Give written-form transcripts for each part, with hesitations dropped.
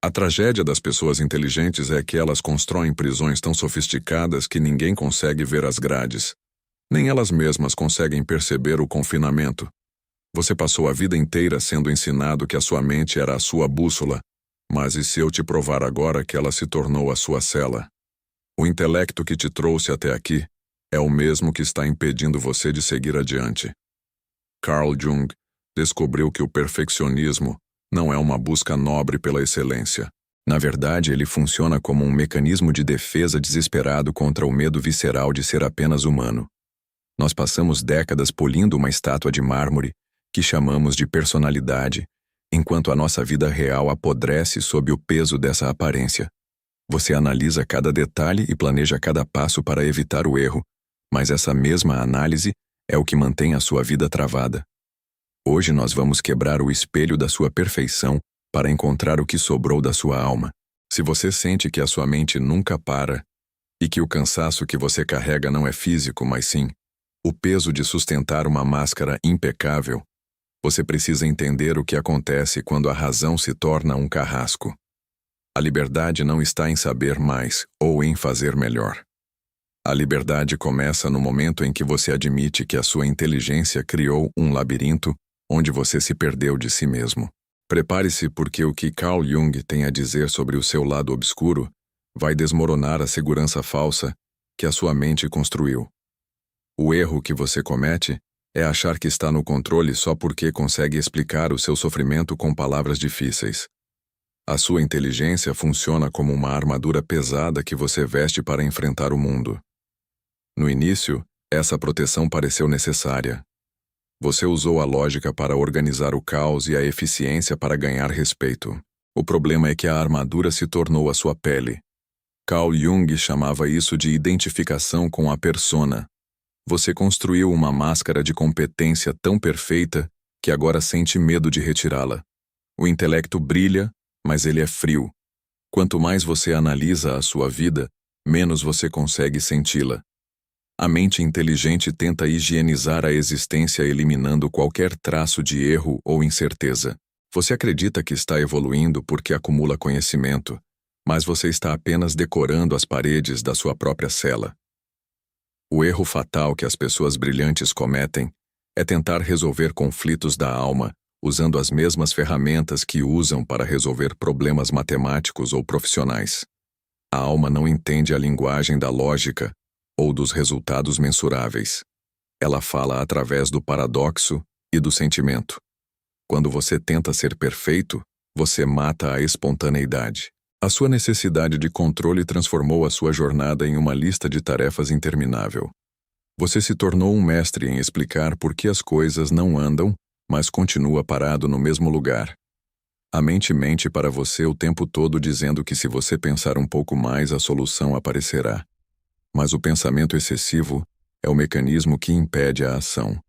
A tragédia das pessoas inteligentes é que elas constroem prisões tão sofisticadas que ninguém consegue ver as grades. Nem elas mesmas conseguem perceber o confinamento. Você passou a vida inteira sendo ensinado que a sua mente era a sua bússola, mas e se eu te provar agora que ela se tornou a sua cela? O intelecto que te trouxe até aqui é o mesmo que está impedindo você de seguir adiante. Carl Jung descobriu que o perfeccionismo não é uma busca nobre pela excelência. Na verdade, ele funciona como um mecanismo de defesa desesperado contra o medo visceral de ser apenas humano. Nós passamos décadas polindo uma estátua de mármore que chamamos de personalidade, enquanto a nossa vida real apodrece sob o peso dessa aparência. Você analisa cada detalhe e planeja cada passo para evitar o erro, mas essa mesma análise é o que mantém a sua vida travada. Hoje nós vamos quebrar o espelho da sua perfeição para encontrar o que sobrou da sua alma. Se você sente que a sua mente nunca para e que o cansaço que você carrega não é físico, mas sim o peso de sustentar uma máscara impecável, você precisa entender o que acontece quando a razão se torna um carrasco. A liberdade não está em saber mais ou em fazer melhor. A liberdade começa no momento em que você admite que a sua inteligência criou um labirinto onde você se perdeu de si mesmo. Prepare-se porque o que Carl Jung tem a dizer sobre o seu lado obscuro vai desmoronar a segurança falsa que a sua mente construiu. O erro que você comete é achar que está no controle só porque consegue explicar o seu sofrimento com palavras difíceis. A sua inteligência funciona como uma armadura pesada que você veste para enfrentar o mundo. No início, essa proteção pareceu necessária. Você usou a lógica para organizar o caos e a eficiência para ganhar respeito. O problema é que a armadura se tornou a sua pele. Carl Jung chamava isso de identificação com a persona. Você construiu uma máscara de competência tão perfeita que agora sente medo de retirá-la. O intelecto brilha, mas ele é frio. Quanto mais você analisa a sua vida, menos você consegue senti-la. A mente inteligente tenta higienizar a existência eliminando qualquer traço de erro ou incerteza. Você acredita que está evoluindo porque acumula conhecimento, mas você está apenas decorando as paredes da sua própria cela. O erro fatal que as pessoas brilhantes cometem é tentar resolver conflitos da alma usando as mesmas ferramentas que usam para resolver problemas matemáticos ou profissionais. A alma não entende a linguagem da lógica ou dos resultados mensuráveis. Ela fala através do paradoxo e do sentimento. Quando você tenta ser perfeito, você mata a espontaneidade. A sua necessidade de controle transformou a sua jornada em uma lista de tarefas interminável. Você se tornou um mestre em explicar por que as coisas não andam, mas continua parado no mesmo lugar. A mente mente para você o tempo todo dizendo que se você pensar um pouco mais a solução aparecerá. Mas o pensamento excessivo é o mecanismo que impede a ação.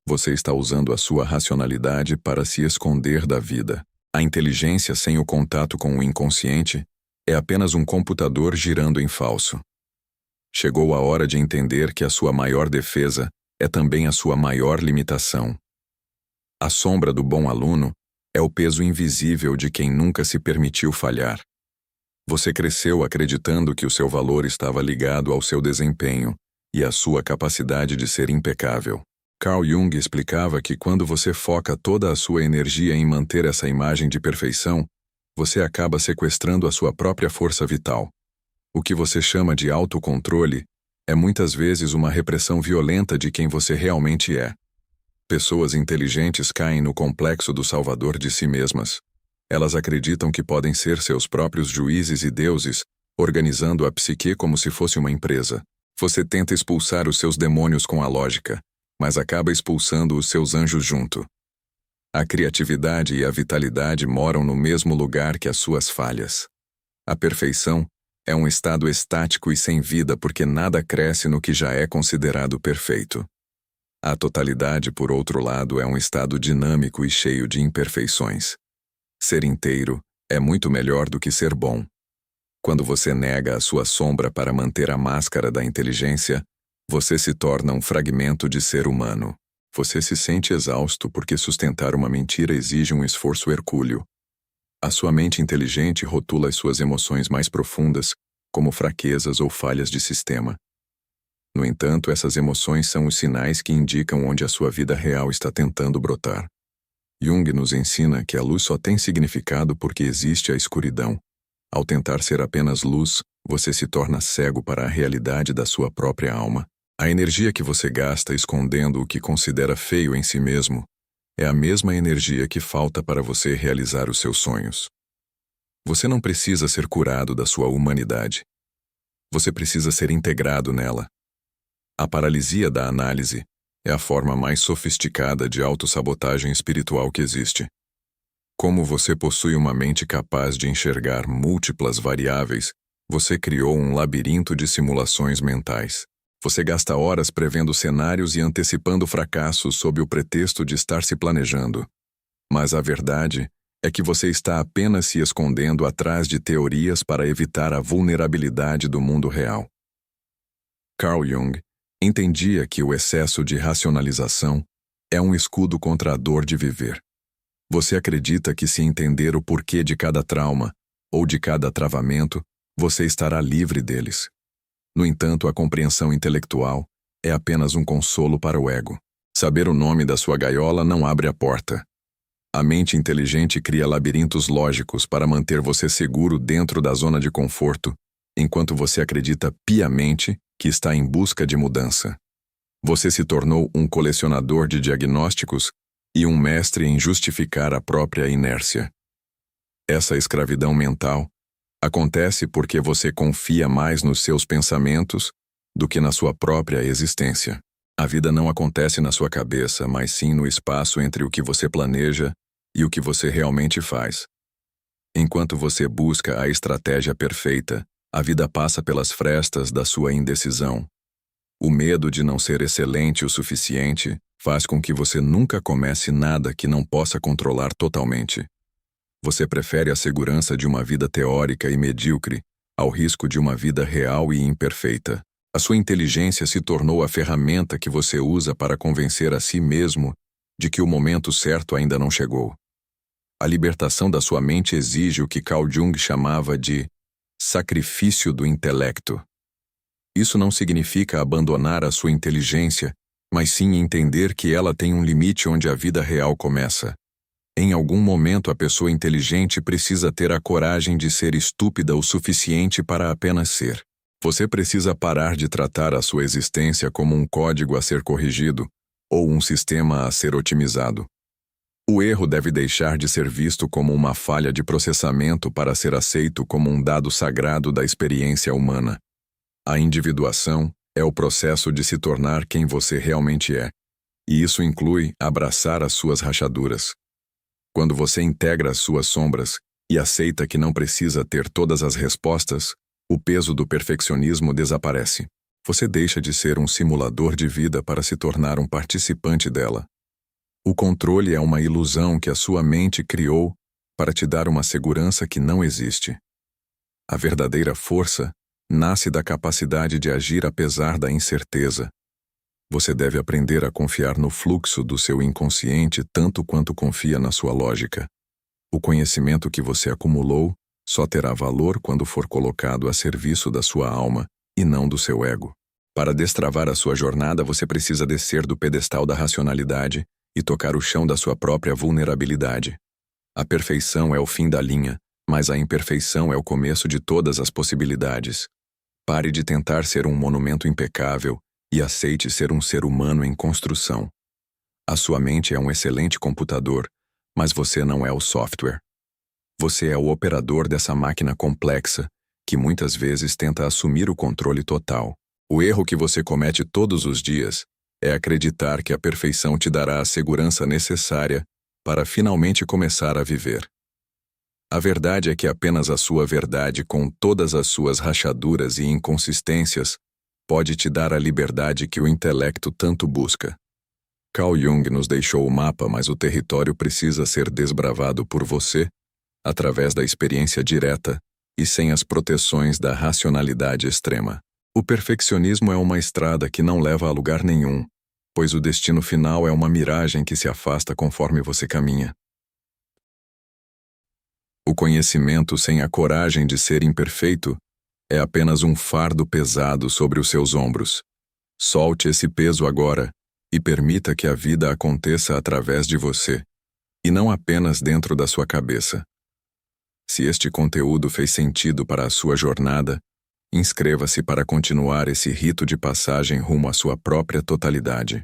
Você está usando a sua racionalidade para se esconder da vida. A inteligência sem o contato com o inconsciente é apenas um computador girando em falso. Chegou a hora de entender que a sua maior defesa é também a sua maior limitação. A sombra do bom aluno é o peso invisível de quem nunca se permitiu falhar. Você cresceu acreditando que o seu valor estava ligado ao seu desempenho e à sua capacidade de ser impecável. Carl Jung explicava que quando você foca toda a sua energia em manter essa imagem de perfeição, você acaba sequestrando a sua própria força vital. O que você chama de autocontrole é muitas vezes uma repressão violenta de quem você realmente é. Pessoas inteligentes caem no complexo do salvador de si mesmas. Elas acreditam que podem ser seus próprios juízes e deuses, organizando a psique como se fosse uma empresa. Você tenta expulsar os seus demônios com a lógica, mas acaba expulsando os seus anjos junto. A criatividade e a vitalidade moram no mesmo lugar que as suas falhas. A perfeição é um estado estático e sem vida porque nada cresce no que já é considerado perfeito. A totalidade, por outro lado, é um estado dinâmico e cheio de imperfeições. Ser inteiro é muito melhor do que ser bom. Quando você nega a sua sombra para manter a máscara da inteligência, você se torna um fragmento de ser humano. Você se sente exausto porque sustentar uma mentira exige um esforço hercúleo. A sua mente inteligente rotula as suas emoções mais profundas como fraquezas ou falhas de sistema. No entanto, essas emoções são os sinais que indicam onde a sua vida real está tentando brotar. Jung nos ensina que a luz só tem significado porque existe a escuridão. Ao tentar ser apenas luz, você se torna cego para a realidade da sua própria alma. A energia que você gasta escondendo o que considera feio em si mesmo é a mesma energia que falta para você realizar os seus sonhos. Você não precisa ser curado da sua humanidade. Você precisa ser integrado nela. A paralisia da análise é a forma mais sofisticada de autossabotagem espiritual que existe. Como você possui uma mente capaz de enxergar múltiplas variáveis, você criou um labirinto de simulações mentais. Você gasta horas prevendo cenários e antecipando fracassos sob o pretexto de estar se planejando. Mas a verdade é que você está apenas se escondendo atrás de teorias para evitar a vulnerabilidade do mundo real. Carl Jung entendia que o excesso de racionalização é um escudo contra a dor de viver. Você acredita que se entender o porquê de cada trauma ou de cada travamento, você estará livre deles. No entanto, a compreensão intelectual é apenas um consolo para o ego. Saber o nome da sua gaiola não abre a porta. A mente inteligente cria labirintos lógicos para manter você seguro dentro da zona de conforto, enquanto você acredita piamente que está em busca de mudança. Você se tornou um colecionador de diagnósticos e um mestre em justificar a própria inércia. Essa escravidão mental acontece porque você confia mais nos seus pensamentos do que na sua própria existência. A vida não acontece na sua cabeça, mas sim no espaço entre o que você planeja e o que você realmente faz. Enquanto você busca a estratégia perfeita, a vida passa pelas frestas da sua indecisão. O medo de não ser excelente o suficiente faz com que você nunca comece nada que não possa controlar totalmente. Você prefere a segurança de uma vida teórica e medíocre ao risco de uma vida real e imperfeita. A sua inteligência se tornou a ferramenta que você usa para convencer a si mesmo de que o momento certo ainda não chegou. A libertação da sua mente exige o que Carl Jung chamava de sacrifício do intelecto. Isso não significa abandonar a sua inteligência, mas sim entender que ela tem um limite onde a vida real começa. Em algum momento a pessoa inteligente precisa ter a coragem de ser estúpida o suficiente para apenas ser. Você precisa parar de tratar a sua existência como um código a ser corrigido ou um sistema a ser otimizado. O erro deve deixar de ser visto como uma falha de processamento para ser aceito como um dado sagrado da experiência humana. A individuação é o processo de se tornar quem você realmente é, e isso inclui abraçar as suas rachaduras. Quando você integra as suas sombras e aceita que não precisa ter todas as respostas, o peso do perfeccionismo desaparece. Você deixa de ser um simulador de vida para se tornar um participante dela. O controle é uma ilusão que a sua mente criou para te dar uma segurança que não existe. A verdadeira força nasce da capacidade de agir apesar da incerteza. Você deve aprender a confiar no fluxo do seu inconsciente tanto quanto confia na sua lógica. O conhecimento que você acumulou só terá valor quando for colocado a serviço da sua alma e não do seu ego. Para destravar a sua jornada, você precisa descer do pedestal da racionalidade e tocar o chão da sua própria vulnerabilidade. A perfeição é o fim da linha, mas a imperfeição é o começo de todas as possibilidades. Pare de tentar ser um monumento impecável e aceite ser um ser humano em construção. A sua mente é um excelente computador, mas você não é o software. Você é o operador dessa máquina complexa que muitas vezes tenta assumir o controle total. O erro que você comete todos os dias é acreditar que a perfeição te dará a segurança necessária para finalmente começar a viver. A verdade é que apenas a sua verdade, com todas as suas rachaduras e inconsistências, pode te dar a liberdade que o intelecto tanto busca. Carl Jung nos deixou o mapa, mas o território precisa ser desbravado por você, através da experiência direta e sem as proteções da racionalidade extrema. O perfeccionismo é uma estrada que não leva a lugar nenhum, pois o destino final é uma miragem que se afasta conforme você caminha. O conhecimento sem a coragem de ser imperfeito é apenas um fardo pesado sobre os seus ombros. Solte esse peso agora e permita que a vida aconteça através de você, e não apenas dentro da sua cabeça. Se este conteúdo fez sentido para a sua jornada, inscreva-se para continuar esse rito de passagem rumo à sua própria totalidade.